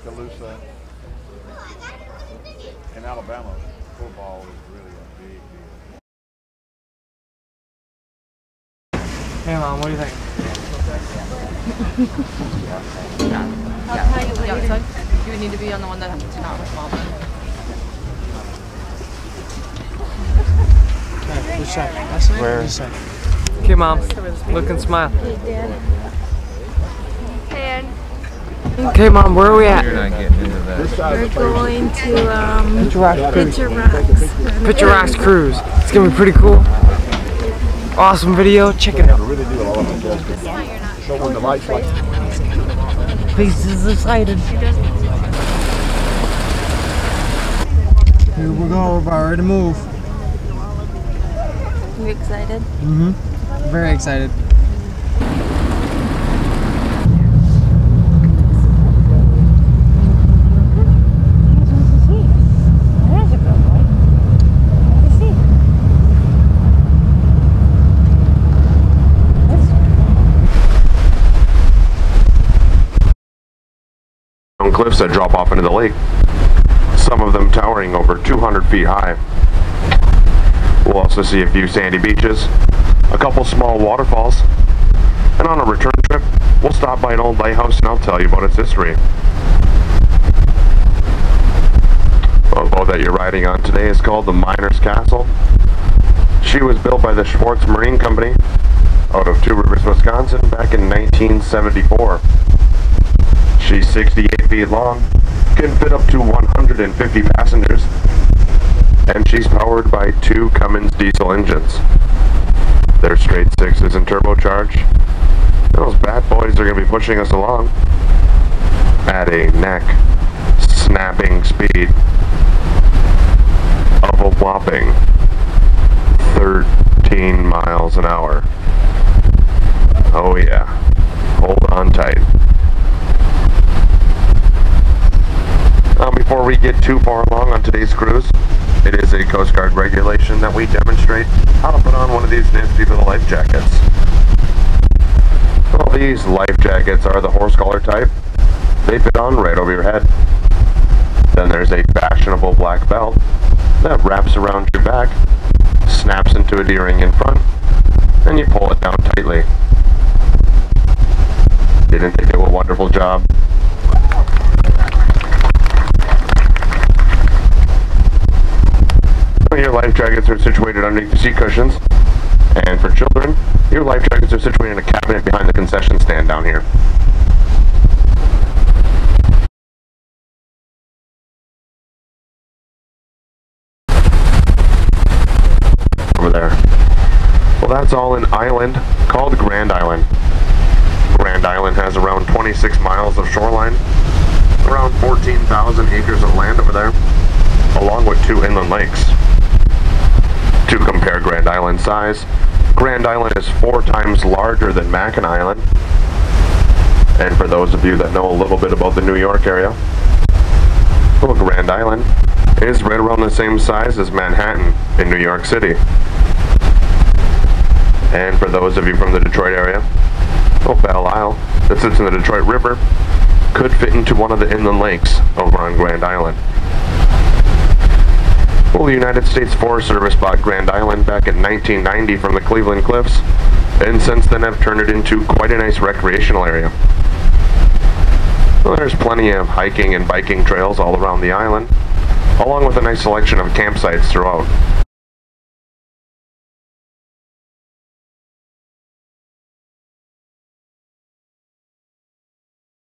Tuscaloosa. In Alabama, football is really a big deal. Hey Mom, what do you think? So you would need to be on the one that happens not with Mom. Okay, this side. That's it? Where? This side. Okay, Mom. Look and smile. Hey, Dad. Hey, Ed. Okay, Mom, where are we at? We're going to Picture Rocks Cruise. It's gonna be pretty cool. Awesome video. Check it out. But when the lights like Face is excited. Here we go. We're about ready to move. You excited? Mm-hmm. Very excited. Cliffs that drop off into the lake, some of them towering over 200 feet high. We'll also see a few sandy beaches, a couple small waterfalls, and on a return trip, we'll stop by an old lighthouse and I'll tell you about its history. The boat that you're riding on today is called the Miner's Castle. She was built by the Schwartz Marine Company out of Two Rivers, Wisconsin back in 1974. She's 68 feet long, can fit up to 150 passengers, and she's powered by 2 Cummins diesel engines. They're straight 6s and turbocharged. Those bad boys are going to be pushing us along at a neck-snapping speed of a whopping 13 miles an hour. Oh yeah, hold on tight. Before we get too far along on today's cruise, it is a Coast Guard regulation that we demonstrate how to put on one of these nifty little life jackets. Well, these life jackets are the horse collar type. They fit on right over your head. Then there's a fashionable black belt that wraps around your back, snaps into a D-ring in front, and you pull it down tightly. Didn't they do a wonderful job? Your life jackets are situated underneath the seat cushions, and for children, your life jackets are situated in a cabinet behind the concession stand down here. Over there. Well, that's all an island called Grand Island. Grand Island has around 26 miles of shoreline, around 14,000 acres of land over there, along with 2 inland lakes. To compare Grand Island size, Grand Island is 4 times larger than Mackinac Island. And for those of you that know a little bit about the New York area, well, Grand Island is right around the same size as Manhattan in New York City. And for those of you from the Detroit area, well, Belle Isle, that sits in the Detroit River, could fit into one of the inland lakes over on Grand Island. Well, the United States Forest Service bought Grand Island back in 1990 from the Cleveland Cliffs, and since then have turned it into quite a nice recreational area. Well, there's plenty of hiking and biking trails all around the island, along with a nice selection of campsites throughout.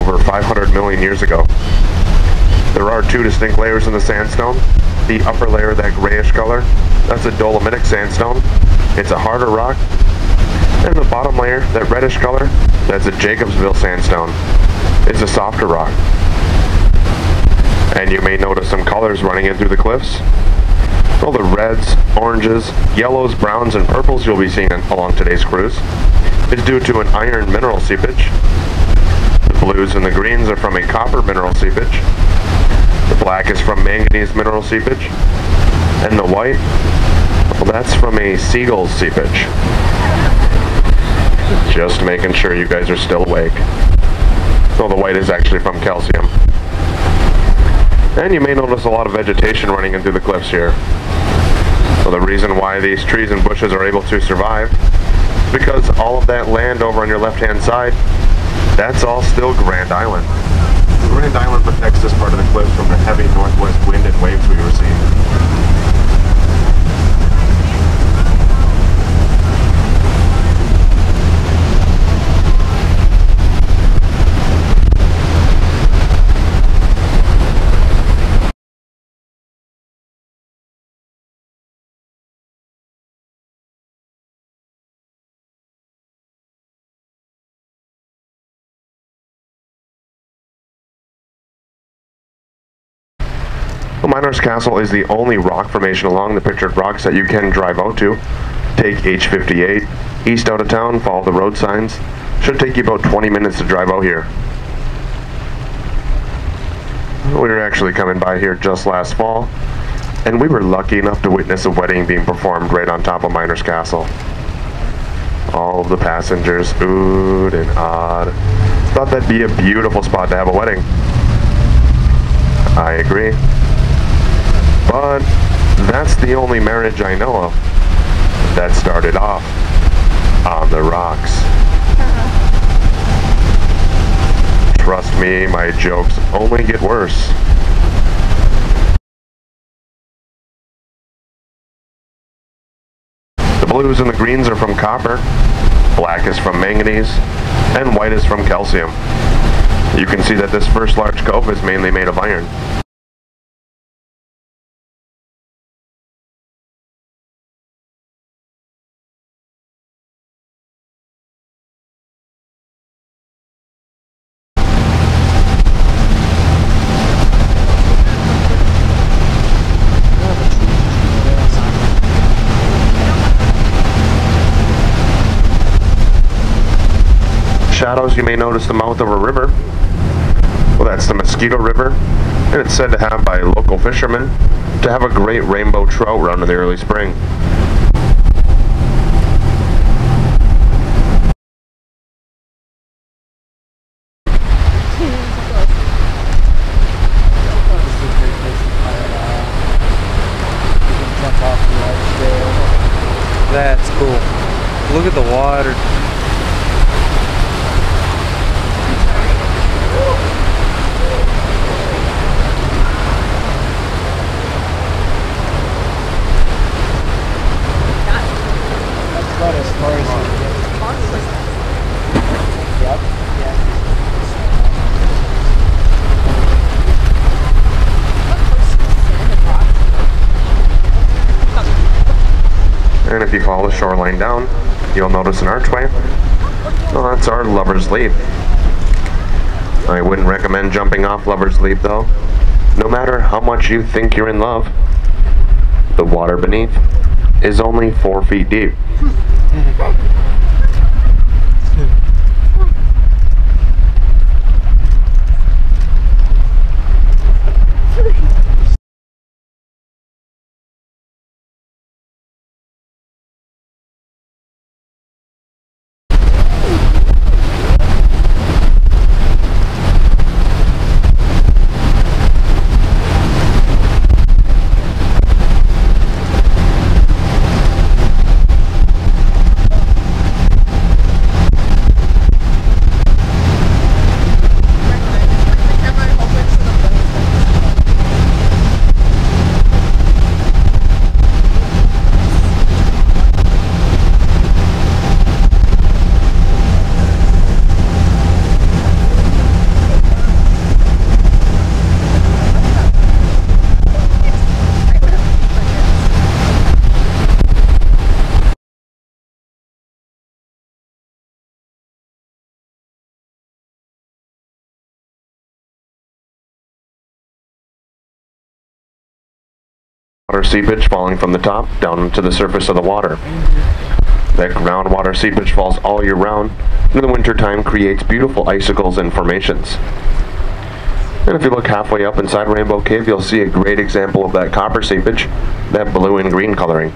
Over 500 million years ago. There are 2 distinct layers in the sandstone. The upper layer, that grayish color, that's a dolomitic sandstone. It's a harder rock. And the bottom layer, that reddish color, that's a Jacobsville sandstone. It's a softer rock. And you may notice some colors running in through the cliffs. Well, the reds, oranges, yellows, browns, and purples you'll be seeing along today's cruise is due to an iron mineral seepage. The blues and the greens are from a copper mineral seepage. The black is from manganese mineral seepage, and the white, well, that's from a seagull seepage. Just making sure you guys are still awake. So the white is actually from calcium. And you may notice a lot of vegetation running into the cliffs here. So the reason why these trees and bushes are able to survive is because all of that land over on your left-hand side, that's all still Grand Island. Grand Island protects this part of the cliffs from the heavy northwest wind and waves we receive. The Miner's Castle is the only rock formation along the pictured rocks that you can drive out to. Take H58, east out of town, follow the road signs. Should take you about 20 minutes to drive out here. We were actually coming by here just last fall, and we were lucky enough to witness a wedding being performed right on top of Miner's Castle. All of the passengers oohed and awed. Thought that'd be a beautiful spot to have a wedding. I agree. But that's the only marriage I know of that started off on the rocks. Trust me, my jokes only get worse. The blues and the greens are from copper, black is from manganese, and white is from calcium. You can see that this first large cove is mainly made of iron. Shadows, you may notice the mouth of a river. Well, that's the Mosquito River, and it's said to have by local fishermen to have a great rainbow trout run in the early spring. That's cool. Look at the water. And if you follow the shoreline down, you'll notice an archway. Well, that's our Lover's Leap. I wouldn't recommend jumping off Lover's Leap though. No matter how much you think you're in love, the water beneath is only 4 feet deep. Water seepage falling from the top down to the surface of the water. That groundwater seepage falls all year round, and in the winter time creates beautiful icicles and formations. And if you look halfway up inside Rainbow Cave, you'll see a great example of that copper seepage, that blue and green coloring.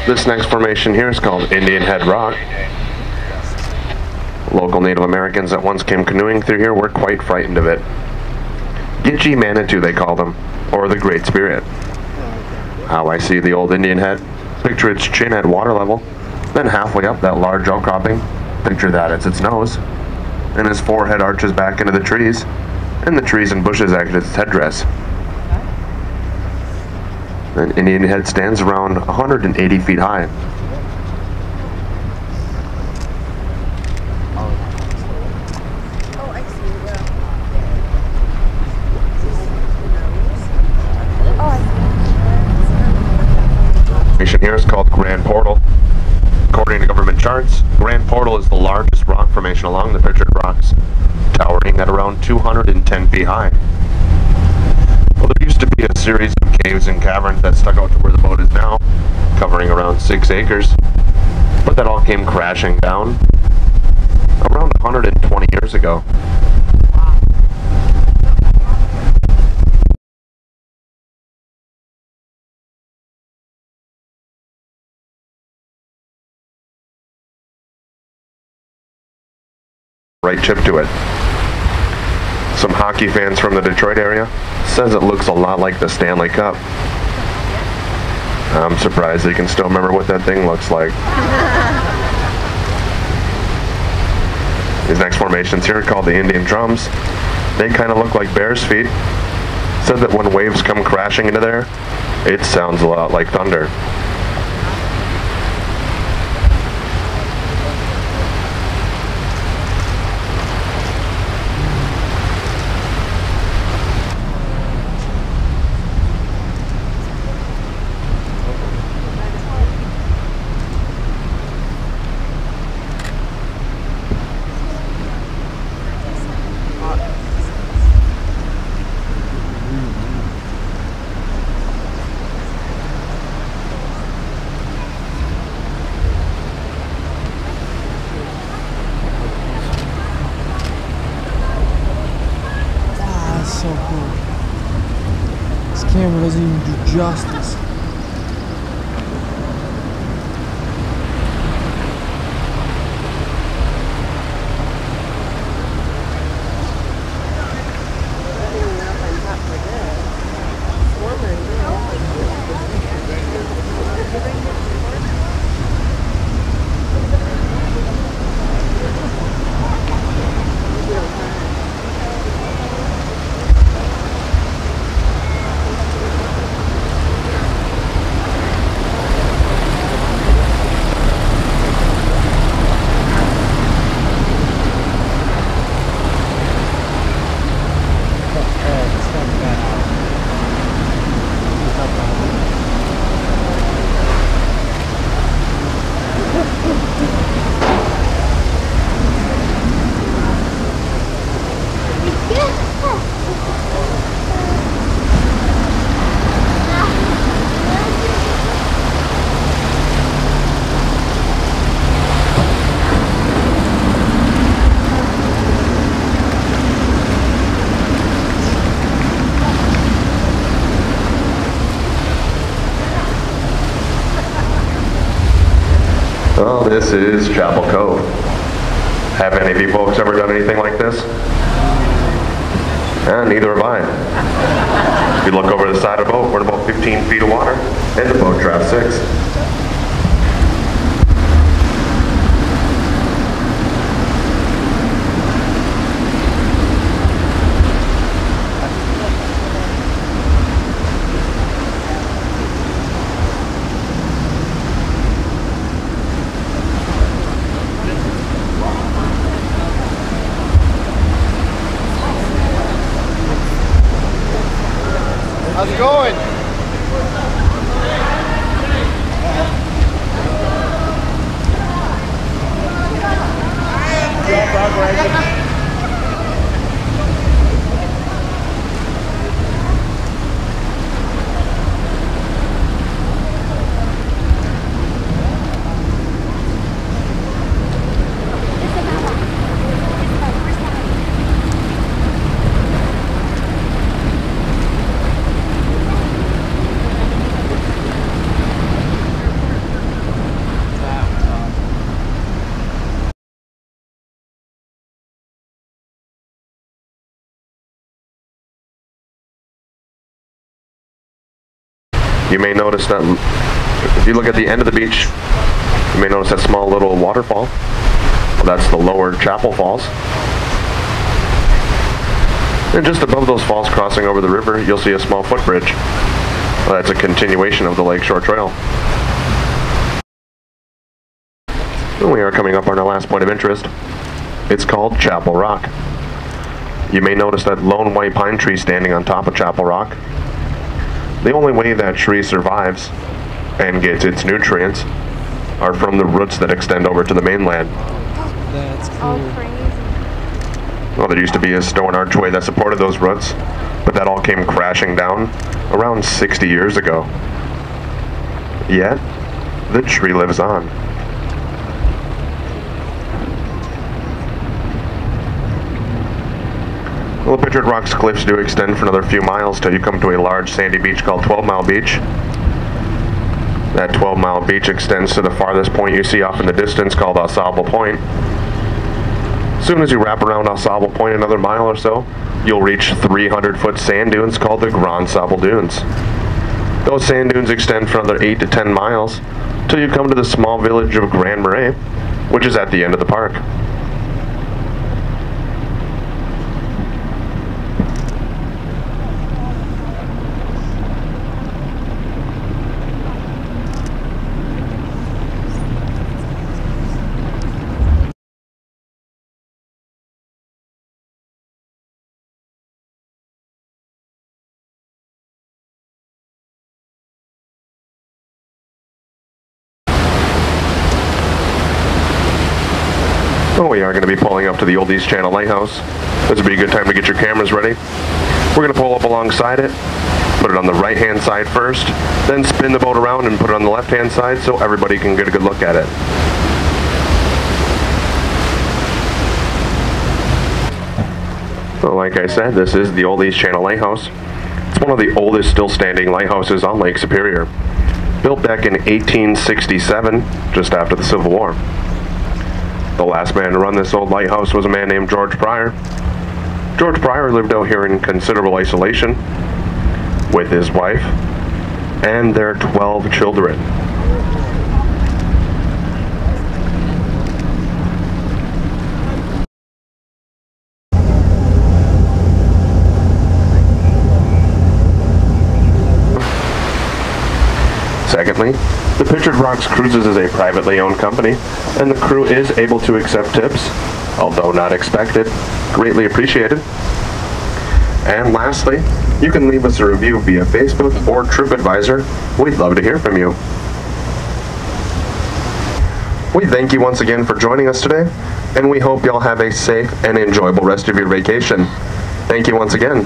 This next formation here is called Indian Head Rock. Local Native Americans that once came canoeing through here were quite frightened of it. Gitche Manitou, they call them, or the Great Spirit. How I see the old Indian head, picture its chin at water level, then halfway up that large outcropping, picture that it's its nose, and his forehead arches back into the trees, and the trees and bushes act as its headdress. An Indian head stands around 180 feet high. Oh, I see. Yeah. Formation here is called Grand Portal. According to government charts, Grand Portal is the largest rock formation along the pictured rocks, towering at around 210 feet high. Well, there used to be a series of caves and caverns that stuck out to where the boat is now, covering around 6 acres, but that all came crashing down around 120 years ago. Right chip to it. Some hockey fans from the Detroit area says it looks a lot like the Stanley Cup. I'm surprised they can still remember what that thing looks like. These next formations here are called the Indian Drums. They kind of look like bear's feet. Said that when waves come crashing into there, it sounds a lot like thunder. So cool. This camera doesn't even do justice. Well, this is Chapel Cove. Have any of you folks ever done anything like this? Neither have I. If you look over the side of the boat, we're at about 15 feet of water, and the boat draft 6. How's it going? You may notice that if you look at the end of the beach, you may notice that small little waterfall. Well, that's the Lower Chapel Falls. And just above those falls, crossing over the river, you'll see a small footbridge. Well, that's a continuation of the Lakeshore Trail. And we are coming up on our last point of interest. It's called Chapel Rock. You may notice that lone white pine tree standing on top of Chapel Rock. The only way that tree survives and gets its nutrients are from the roots that extend over to the mainland. That's cool. Oh, crazy. Well, there used to be a stone archway that supported those roots, but that all came crashing down around 60 years ago. Yet, the tree lives on. Well, the Pictured Rocks cliffs do extend for another few miles till you come to a large sandy beach called 12 Mile Beach. That 12 Mile Beach extends to the farthest point you see off in the distance called Au Sable Point. As soon as you wrap around Au Sable Point another mile or so, you'll reach 300-foot sand dunes called the Grand Sable Dunes. Those sand dunes extend for another 8 to 10 miles till you come to the small village of Grand Marais, which is at the end of the park. So we are going to be pulling up to the Oldies Channel Lighthouse. This would be a good time to get your cameras ready. We're going to pull up alongside it, put it on the right-hand side first, then spin the boat around and put it on the left-hand side so everybody can get a good look at it. So like I said, this is the Oldies Channel Lighthouse. It's one of the oldest still standing lighthouses on Lake Superior. Built back in 1867, just after the Civil War. The last man to run this old lighthouse was a man named George Pryor. George Pryor lived out here in considerable isolation with his wife and their 12 children. Secondly, the Pictured Rocks Cruises is a privately owned company, and the crew is able to accept tips, although not expected, greatly appreciated. And lastly, you can leave us a review via Facebook or TripAdvisor. We'd love to hear from you. We thank you once again for joining us today, and we hope y'all have a safe and enjoyable rest of your vacation. Thank you once again.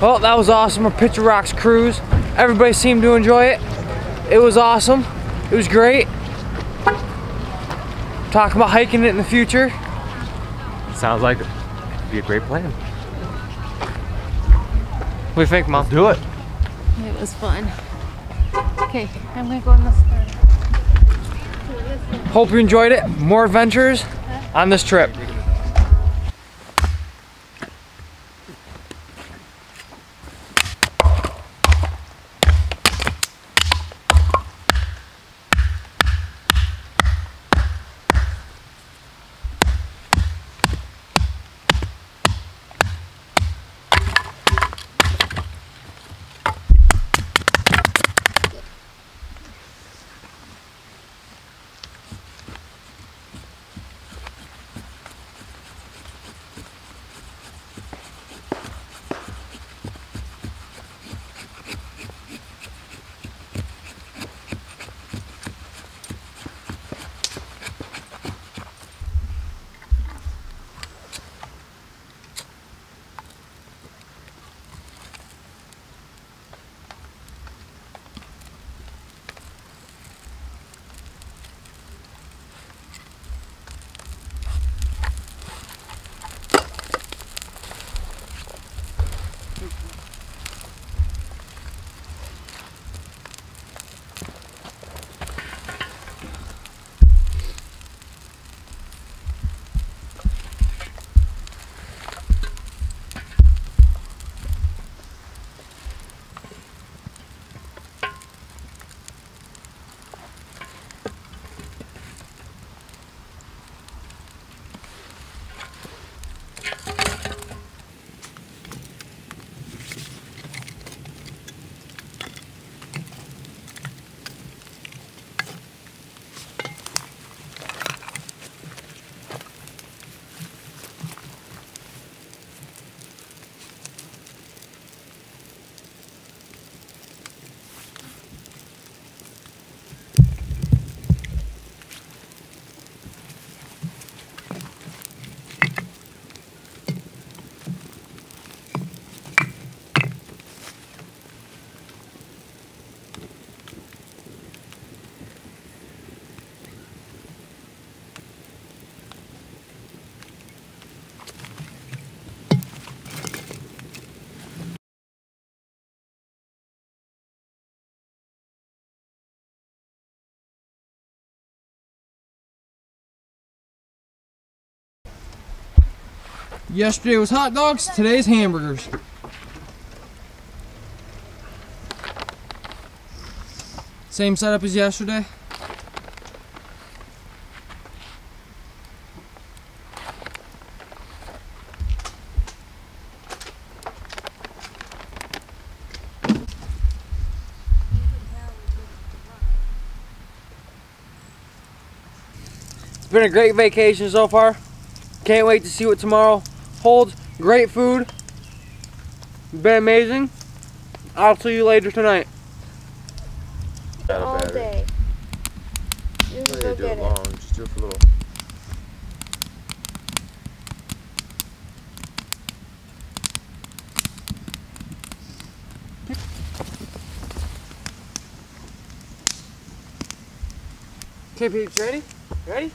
Well, that was awesome. A Pictured Rocks cruise. Everybody seemed to enjoy it. It was awesome. It was great. Talking about hiking it in the future. Sounds like it'd be a great plan. What do you think, Mom? Do it. It was fun. Okay, I'm gonna go on this side. Hope you enjoyed it. More adventures on this trip. Yesterday was hot dogs, today's hamburgers. Same setup as yesterday. It's been a great vacation so far. Can't wait to see what tomorrow holds. Great food. Been amazing. I'll see you later tonight. All day. You can go get it. Just do it for a little. Okay, Pete, ready? Ready?